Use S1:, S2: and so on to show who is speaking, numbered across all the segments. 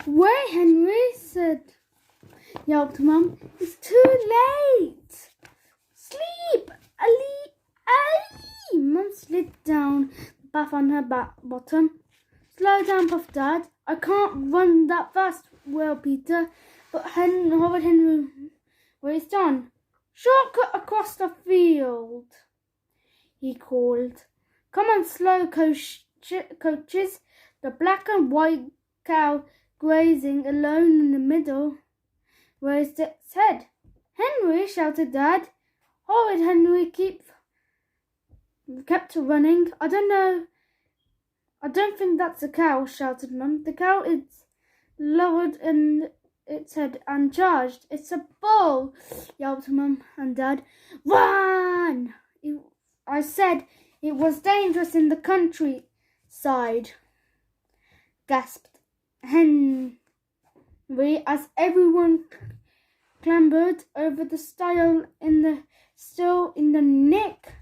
S1: Wait, Henry, yelped Mum. It's too late. Sleep, Ali, Ali. Mum slid down the bath on her bottom. Slow down, Puff Dad. I can't run that fast. Well, Peter, but Robert Henry raced on. Shortcut across the field, he called. Come on, slow coaches. The black and white cow grazing alone in the middle raised its head. Henry, shouted Dad. Horrid Henry kept running. I don't think that's a cow, shouted Mum. The cow is lowered in its head and charged. It's a bull, yelped Mum and Dad. Run! I said it was dangerous in the countryside, gasped Henry as everyone clambered over the stile still in the nick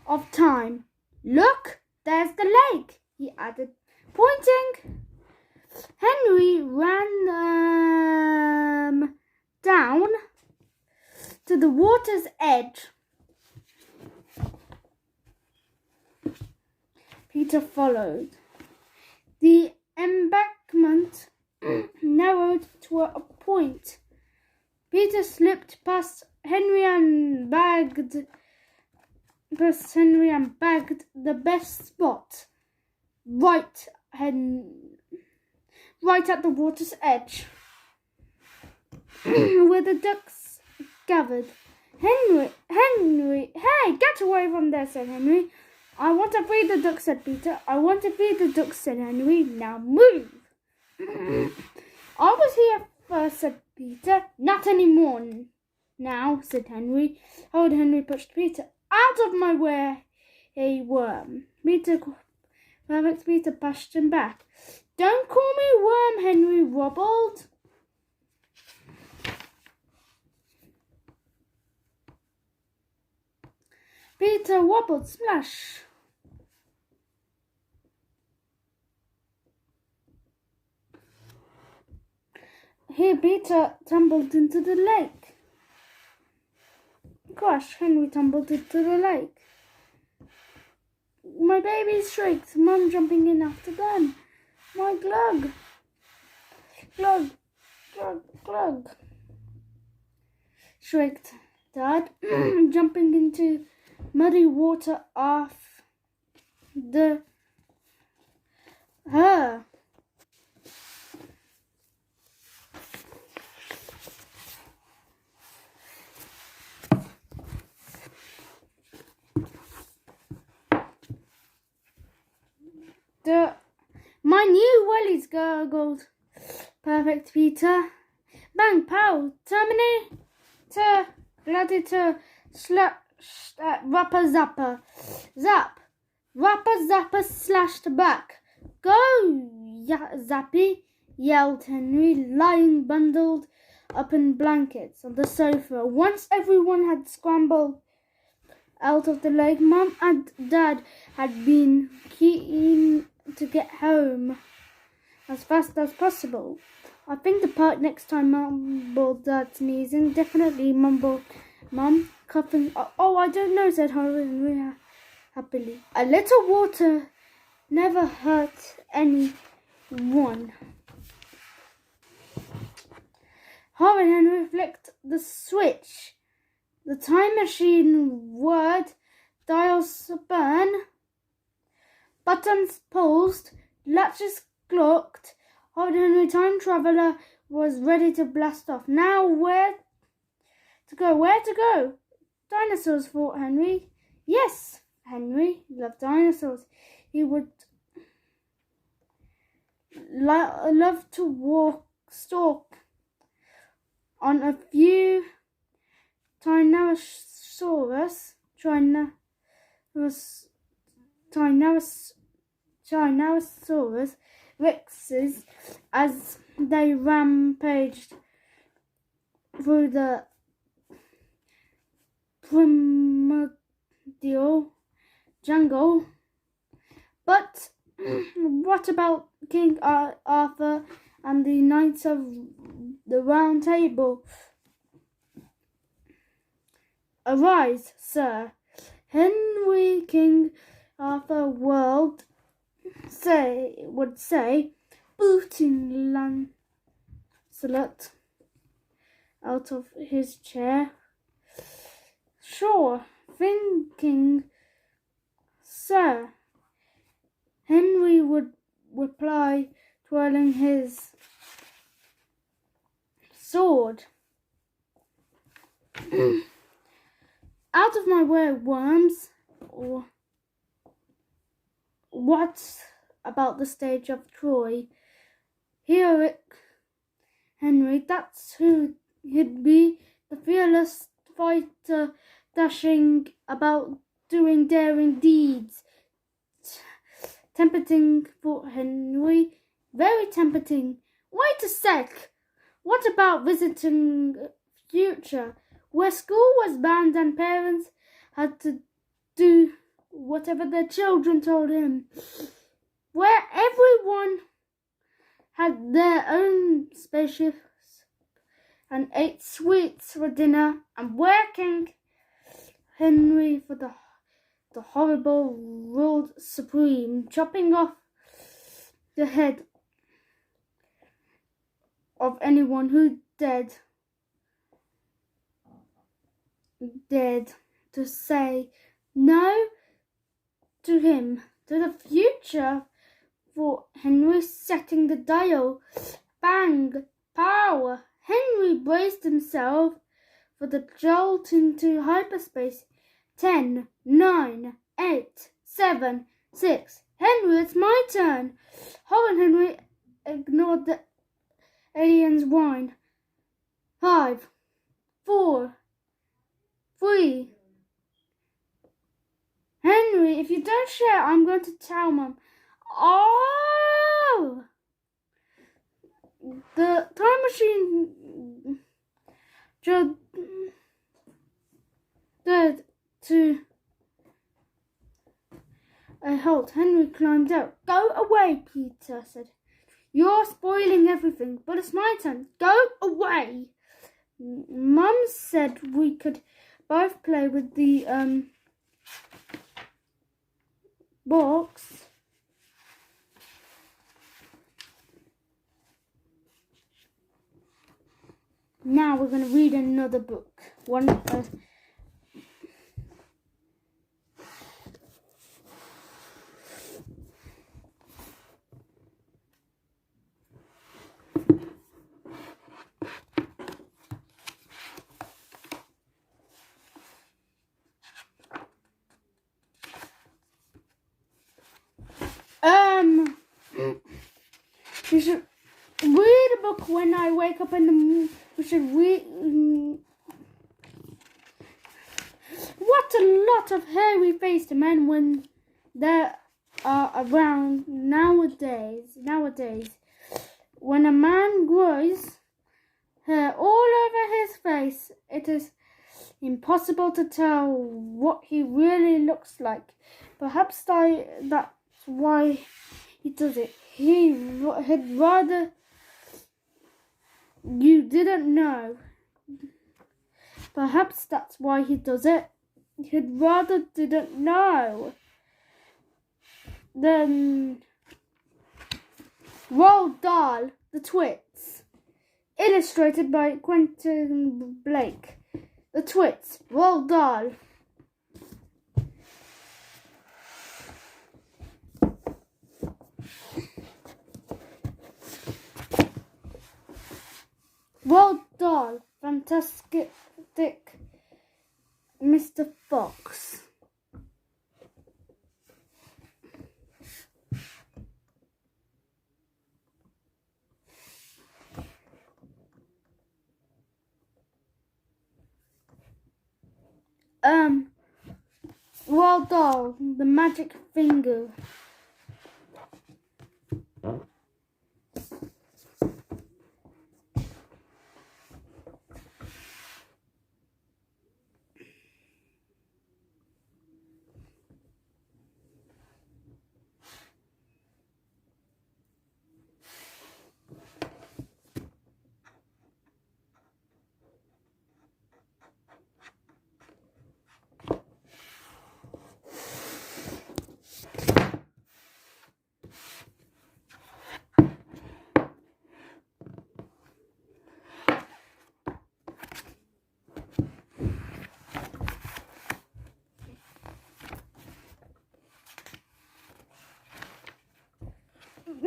S1: of time. Look, there's the lake, he added, pointing. Henry ran down to the water's edge. Peter followed. The embankment narrowed to a point. Peter slipped past Henry and bagged the best spot, right at the water's edge, where the ducks gathered. Henry, hey, get away from there, said Henry. I want to feed the ducks, said Peter. I want to feed the ducks, said Henry. Now move. I was here first, said Peter. Not anymore now, said Henry. Old Henry pushed Peter out of my way, a worm. Peter pushed him back. Don't call me worm, Henry wobbled. Peter wobbled, splash. Here Peter tumbled into the lake. Crash, Henry tumbled into the lake. My babies shrieked, Mum jumping in after them. My glug. Glug, glug, glug, shrieked Dad, jumping into muddy water after her. My new wellies gurgled. Perfect, Peter. Bang, pow, Terminator, gladiator, rapper, zapper, zap, rapper, zapper slashed back. Go, Zappy, yelled Henry, lying bundled up in blankets on the sofa. Once everyone had scrambled out of the lake, Mum and Dad had been keen to get home as fast as possible. I think the part next time, mumbled Dad, sneezing. Definitely, mumbled Mum, coughing. Oh, I don't know, said Henry happily. A little water never hurt anyone. Horrid Henry flicked the switch. The time machine whirred, dials spun, buttons pulsed, latches clocked. Horrid Henry, time traveller, was ready to blast off. Now where to go? Where to go? Dinosaurs, thought Henry. Yes, Henry loved dinosaurs. He would love to stalk on a few Tyrannosaurus Rexes as they rampaged through the primordial jungle. But what about King Arthur and the Knights of the Round Table? Arise, sir. Henry King Arthur would say, booting Lancelot out of his chair. Sure, thinking, sir, Henry would reply, twirling his sword. Out of my way, worms. Or what about the stage of Troy? Heroic Henry, that's who he'd be, the fearless fighter, dashing about, doing daring deeds. Tempting for Henry, very tempting. Wait a sec. What about visiting future, where school was banned and parents had to do whatever their children told him, where everyone had their own spaceships and ate sweets for dinner, and where King Henry for the horrible ruled supreme, chopping off the head of anyone who dared to say no to him, to the future, for Henry setting the dial. Bang! Power! Henry braced himself for the jolt into hyperspace. 10, 9, 8, 7, 6. Henry, it's my turn. Horrid Henry ignored the alien's whine. 5, 4, 3. Henry, if you don't share, I'm going to tell Mum. Oh! The time machine dared to a halt. Henry climbed out. Go away, Peter said. You're spoiling everything, but it's my turn. Go away. Mum said we could both play with the box. Now we're going to read another book. You should read a book when I wake up in the morning. We should read. What a lot of hairy-faced men when they are around nowadays. When a man grows hair all over his face, it is impossible to tell what he really looks like. Perhaps that's why he does it. He'd rather you didn't know. Perhaps that's why he does it. He'd rather didn't know. Then Roald Dahl, The Twits. Illustrated by Quentin Blake. The Twits, Roald Dahl. Roald Dahl, Fantastic Mr. Fox. Roald Dahl, The Magic Finger.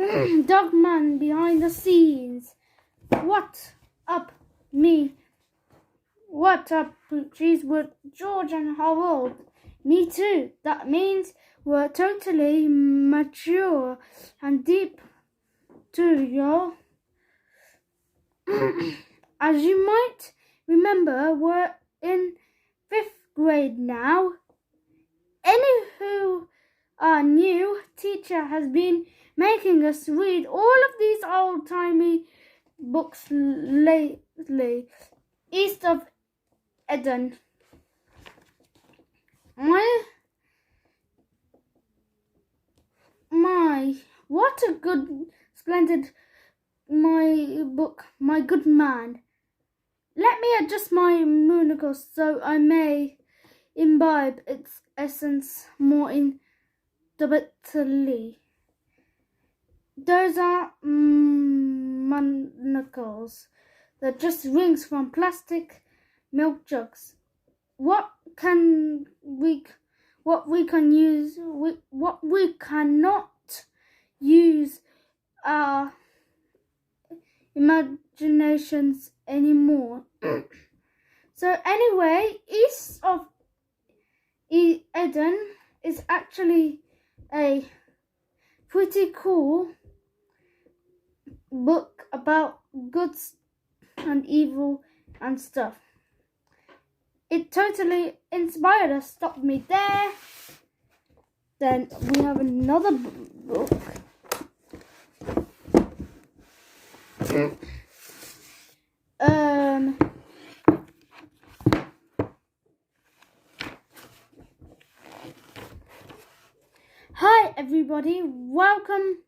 S1: Dogman behind the scenes. What up, me? What up, Poochies, with George and Harold? Me too. That means we're totally mature and deep too, y'all. As you might remember, we're in 5th grade now. Any who are new, teacher has been making us read all of these old-timey books lately. East of Eden. My, what a good, splendid my book, my good man. Let me adjust my monocles so I may imbibe its essence more intimately. Those are monocles. They're just rings from plastic milk jugs. What we cannot use our imaginations anymore. So anyway, East of Eden is actually a pretty cool book about good and evil and stuff. It totally inspired us. Stop me there. Then we have another book. Hi everybody, welcome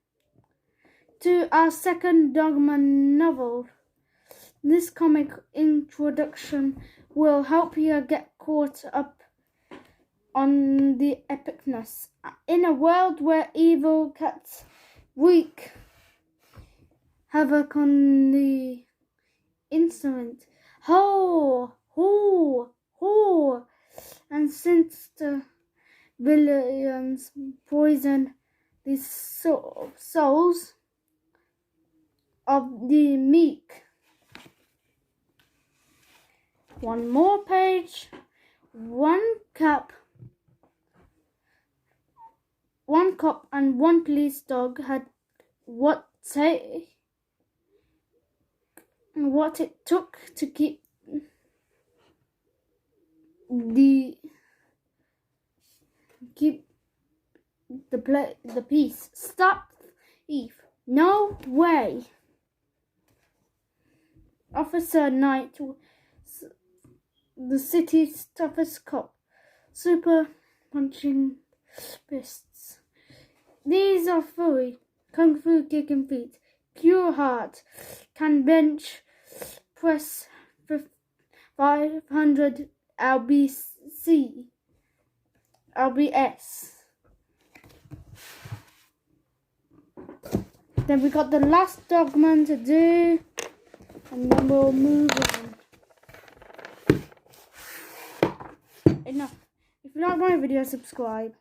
S1: to our second Dogman novel. This comic introduction will help you get caught up on the epicness. In a world where evil cats wreak havoc on the instrument, and sinister villains poison the souls of the meek. One more page. One cop and one police dog had what it took to keep the peace. Stop thief. No way. Officer Knight, the city's toughest cop, super punching fists. These are Fury, Kung Fu kicking feet, pure heart, can bench press 500 LBS. Then we got the last Dogman to do, and then we'll move on. Enough. If you like my video, subscribe.